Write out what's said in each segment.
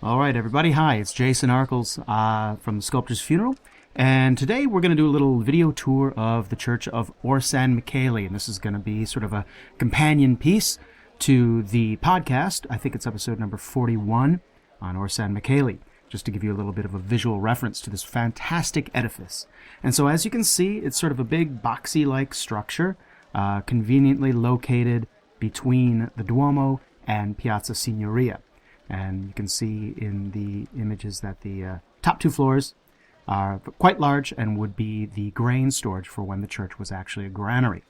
All right, everybody. Hi, it's Jason Arkles from the Sculptor's Funeral. And today we're going to do a little video tour of the Church of Orsanmichele. And this is going to be sort of a companion piece to the podcast. I think it's episode number 41 on Orsanmichele, just to give you a little bit of a visual reference to this fantastic edifice. And so as you can see, it's sort of a big boxy-like structure, conveniently located between the Duomo and Piazza Signoria. And you can see in the images that the top two floors are quite large and would be the grain storage for when the church was actually a granary.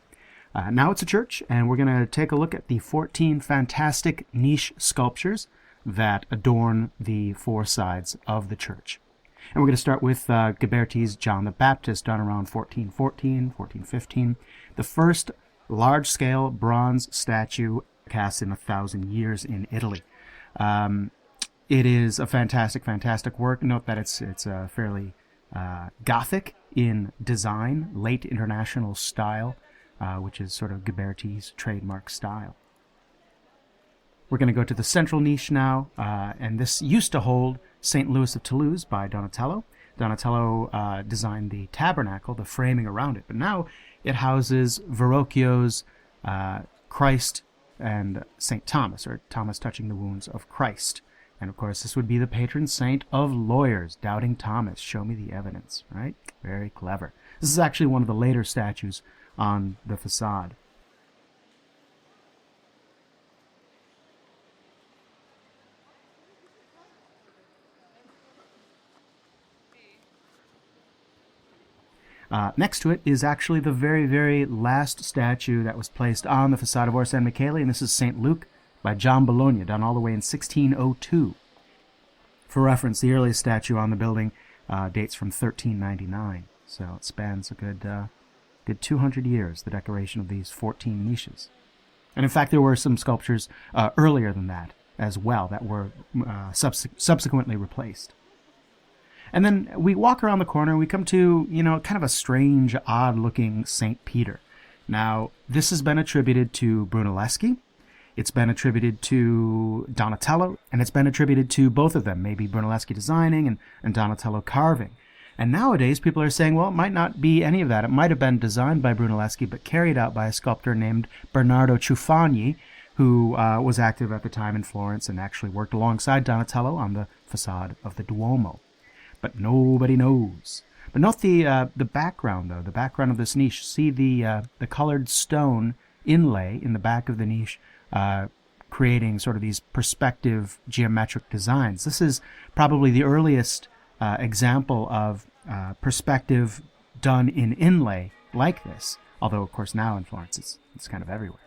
Now it's a church, and we're going to take a look at the 14 fantastic niche sculptures that adorn the four sides of the church. And we're going to start with Ghiberti's John the Baptist, done around 1414, 1415. The first large-scale bronze statue cast in 1,000 years in Italy. It is a fantastic work. Note that it's fairly Gothic in design, late International style, which is sort of Ghiberti's trademark style. We're going to go to the central niche now, and this used to hold St. Louis of Toulouse by Donatello. Donatello designed the tabernacle, the framing around it, but now it houses Verrocchio's Christ and St. Thomas, or Thomas touching the wounds of Christ. And of course, this would be the patron saint of lawyers, Doubting Thomas. Show me the evidence, right? Very clever. This is actually one of the later statues on the facade. Next to it is actually the very last statue that was placed on the facade of Orsanmichele, and this is St. Luke by John Bologna, done all the way in 1602. For reference, the earliest statue on the building dates from 1399, so it spans a good 200 years, the decoration of these 14 niches. And in fact, there were some sculptures earlier than that as well that were subsequently replaced. And then we walk around the corner and we come to, kind of a strange, odd-looking St. Peter. Now, this has been attributed to Brunelleschi, it's been attributed to Donatello, and it's been attributed to both of them, maybe Brunelleschi designing and Donatello carving. And nowadays, people are saying, well, it might not be any of that. It might have been designed by Brunelleschi, but carried out by a sculptor named Bernardo Ciuffagni, who was active at the time in Florence and actually worked alongside Donatello on the facade of the Duomo. But nobody knows. But note the background, though, the background of this niche. See the colored stone inlay in the back of the niche, creating sort of these perspective geometric designs. This is probably the earliest example of perspective done in inlay like this, although, of course, now in Florence it's kind of everywhere.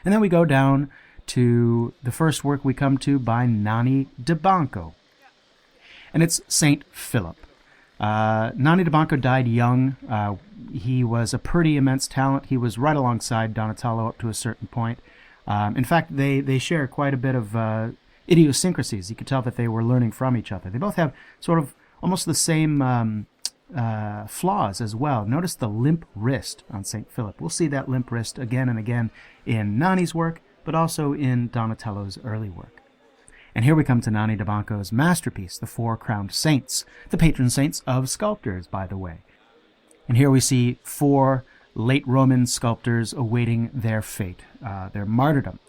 And then we go down to the first work we come to by Nanni di Banco. And it's St. Philip. Nanni di Banco died young. He was a pretty immense talent. He was right alongside Donatello up to a certain point. In fact, they share quite a bit of idiosyncrasies. You could tell that they were learning from each other. They both have sort of almost the same flaws as well. Notice the limp wrist on St. Philip. We'll see that limp wrist again and again in Nanni's work, but also in Donatello's early work. And here we come to Nanni di Banco's masterpiece, the Four Crowned Saints, the patron saints of sculptors, by the way. And here we see four late Roman sculptors awaiting their fate, their martyrdom.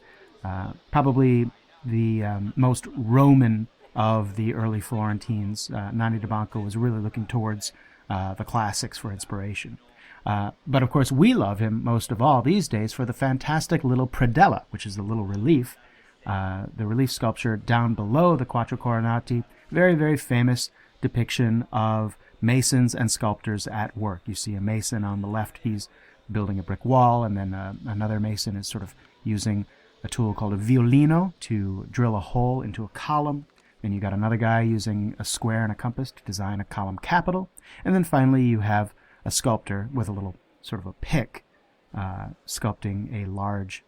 Probably the most Roman of the early Florentines. Nanni di Banco was really looking towards the classics for inspiration. But of course, we love him most of all these days for the fantastic little predella, which is the little relief, the relief sculpture down below the Quattro Coronati. Very famous depiction of masons and sculptors at work. You see a mason on the left, he's building a brick wall, and then another mason is sort of using a tool called a violino to drill a hole into a column. Then you got another guy using a square and a compass to design a column capital. And then finally you have a sculptor with a little sort of a pick sculpting a large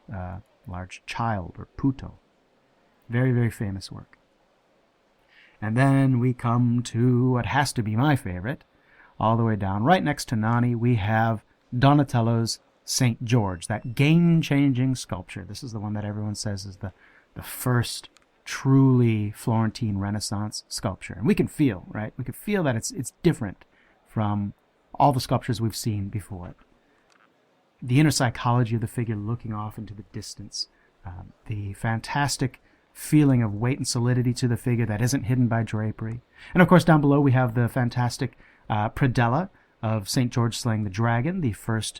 child, or puto. Very famous work. And then we come to what has to be my favorite. All the way down, right next to Nanni, we have Donatello's St. George, that game-changing sculpture. This is the one that everyone says is the first truly Florentine Renaissance sculpture. And we can feel, right? We can feel that it's different from all the sculptures we've seen before it. The inner psychology of the figure looking off into the distance, the fantastic feeling of weight and solidity to the figure that isn't hidden by drapery. And of course, down below we have the fantastic predella of St. George slaying the dragon, the first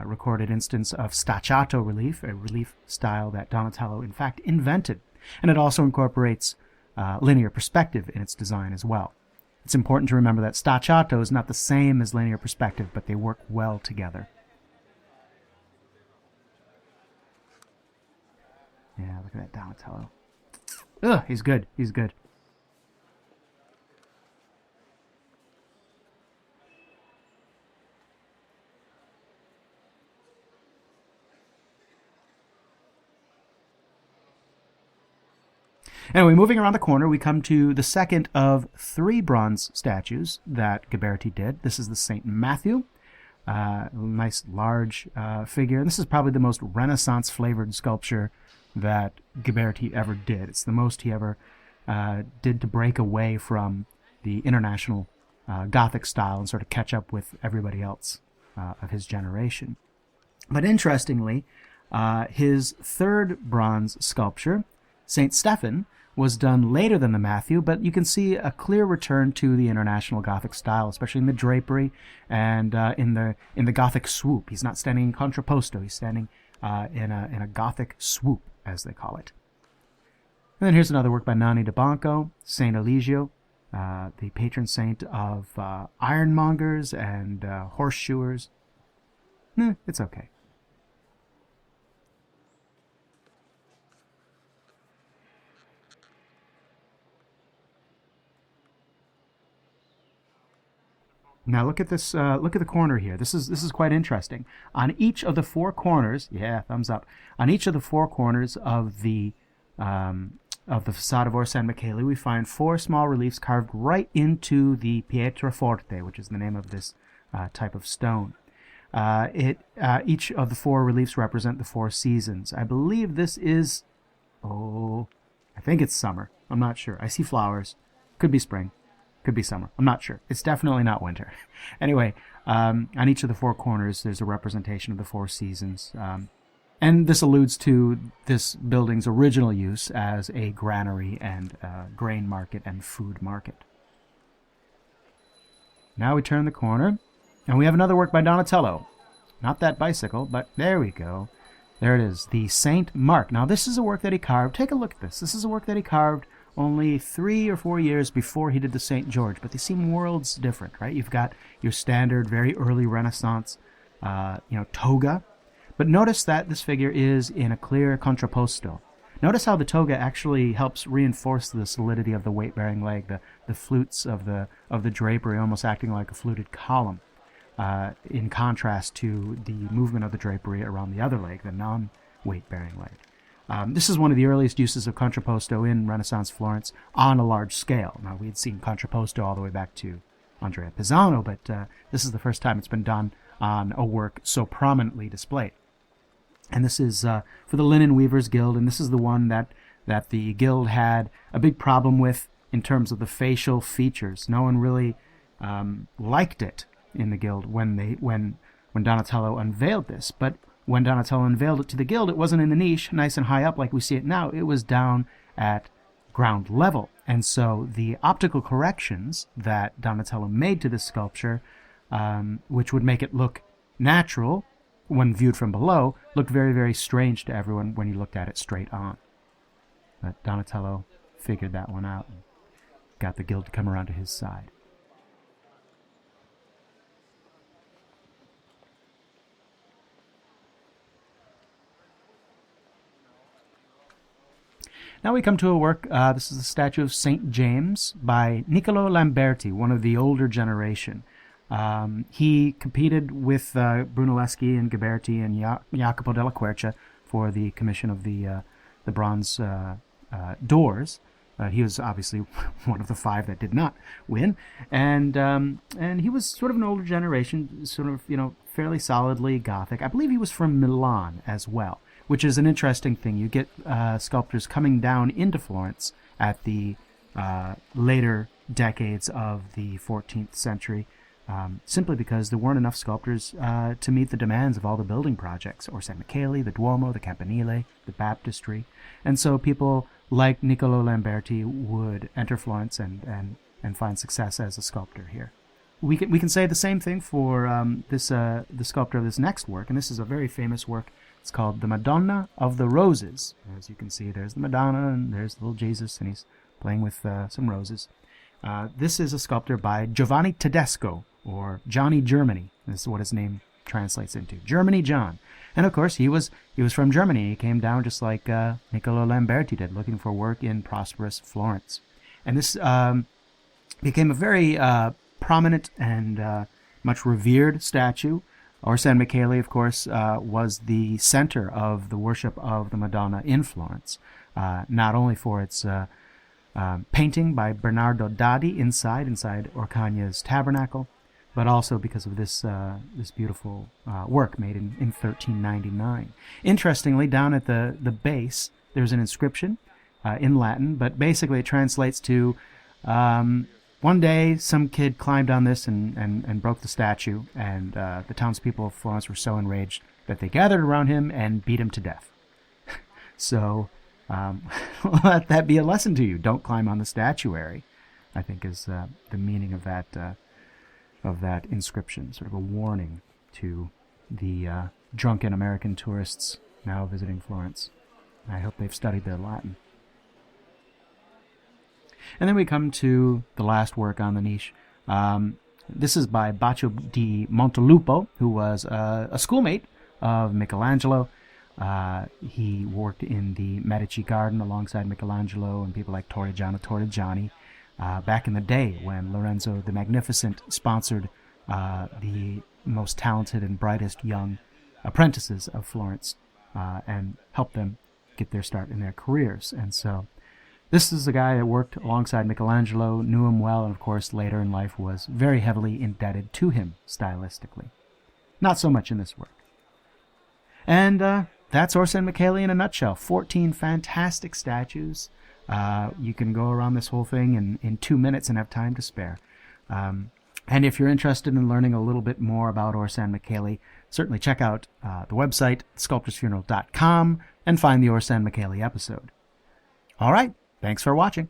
recorded instance of staccato relief, a relief style that Donatello in fact invented. And it also incorporates linear perspective in its design as well. It's important to remember that staccato is not the same as linear perspective, but they work well together. Yeah, look at that Donatello. Ugh, he's good. He's good. Anyway, moving around the corner, we come to the second of 3 bronze statues that Ghiberti did. This is the St. Matthew. Nice large figure. And this is probably the most Renaissance-flavored sculpture that Ghiberti ever did. It's the most he ever did to break away from the international Gothic style and sort of catch up with everybody else of his generation. But interestingly, his third bronze sculpture, St. Stephen, was done later than the Matthew, but you can see a clear return to the international Gothic style, especially in the drapery and in the Gothic swoop. He's not standing in contrapposto; he's standing in a Gothic swoop, as they call it. And then here's another work by Nanni da Banco, Saint Eligio, the patron saint of ironmongers and horseshoers. It's okay. Now look at this. Look at the corner here. This is quite interesting. On each of the 4 corners, yeah, thumbs up. On each of the 4 corners of the facade of Orsanmichele, we find 4 small reliefs carved right into the pietraforte, which is the name of this type of stone. Each of the 4 reliefs represent the 4 seasons. I believe this is, I think it's summer. I'm not sure. I see flowers. Could be spring. Could be summer. I'm not sure. It's definitely not winter. Anyway, on each of the 4 corners, there's a representation of the 4 seasons. And this alludes to this building's original use as a granary and grain market and food market. Now we turn the corner, and we have another work by Donatello. Not that bicycle, but there we go. There it is, the Saint Mark. Now this is a work that he carved. Take a look at this. This is a work that he carved only 3 or 4 years before he did the St. George, but they seem worlds different, right? You've got your standard, very early Renaissance, toga, but notice that this figure is in a clear contrapposto. Notice how the toga actually helps reinforce the solidity of the weight-bearing leg, the flutes of the drapery almost acting like a fluted column, in contrast to the movement of the drapery around the other leg, the non-weight-bearing leg. This is one of the earliest uses of contrapposto in Renaissance Florence on a large scale. Now, we had seen contrapposto all the way back to Andrea Pisano, but this is the first time it's been done on a work so prominently displayed. And this is for the Linen Weavers Guild, and this is the one that the guild had a big problem with in terms of the facial features. No one really liked it in the guild when Donatello unveiled this, but when Donatello unveiled it to the guild, it wasn't in the niche, nice and high up like we see it now. It was down at ground level. And so the optical corrections that Donatello made to this sculpture, which would make it look natural when viewed from below, looked very, very strange to everyone when you looked at it straight on. But Donatello figured that one out and got the guild to come around to his side. Now we come to a work, this is the statue of St. James by Niccolo Lamberti, one of the older generation. He competed with Brunelleschi and Ghiberti and Jacopo della Quercia for the commission of the bronze doors. He was obviously one of the 5 that did not win, and he was sort of an older generation, sort of fairly solidly Gothic. I believe he was from Milan as well. which is an interesting thing. You get sculptors coming down into Florence at the later decades of the 14th century, simply because there weren't enough sculptors to meet the demands of all the building projects: Orsanmichele, the Duomo, the Campanile, the Baptistry. And so people like Niccolo Lamberti would enter Florence and find success as a sculptor here. We can say the same thing for the sculptor of this next work, and this is a very famous work. It's called The Madonna of the Roses. As you can see, there's the Madonna, and there's little Jesus, and he's playing with some roses. This is a sculptor by Giovanni Tedesco, or Johnny Germany. This is what his name translates into, Germany John. And of course, he was from Germany. He came down just like Niccolo Lamberti did, looking for work in prosperous Florence. And this became a very prominent and much revered statue. Orsanmichele, of course, was the center of the worship of the Madonna in Florence, not only for its painting by Bernardo Daddi inside Orcagna's tabernacle, but also because of this beautiful work made in 1399. Interestingly, down at the base, there's an inscription in Latin, but basically it translates to, one day some kid climbed on this and broke the statue, and the townspeople of Florence were so enraged that they gathered around him and beat him to death. So let that be a lesson to you. Don't climb on the statuary, I think is the meaning of that inscription, sort of a warning to the drunken American tourists now visiting Florence. I hope they've studied their Latin. And then we come to the last work on the niche. This is by Baccio di Montelupo, who was a schoolmate of Michelangelo. He worked in the Medici Garden alongside Michelangelo and people like Torrigiani back in the day when Lorenzo the Magnificent sponsored the most talented and brightest young apprentices of Florence and helped them get their start in their careers. And so this is a guy that worked alongside Michelangelo, knew him well, and of course later in life was very heavily indebted to him stylistically. Not so much in this work. And that's Orsanmichele in a nutshell. 14 fantastic statues. You can go around this whole thing in 2 minutes and have time to spare. And if you're interested in learning a little bit more about Orsanmichele, certainly check out the website, sculptorsfuneral.com, and find the Orsanmichele episode. All right, thanks for watching.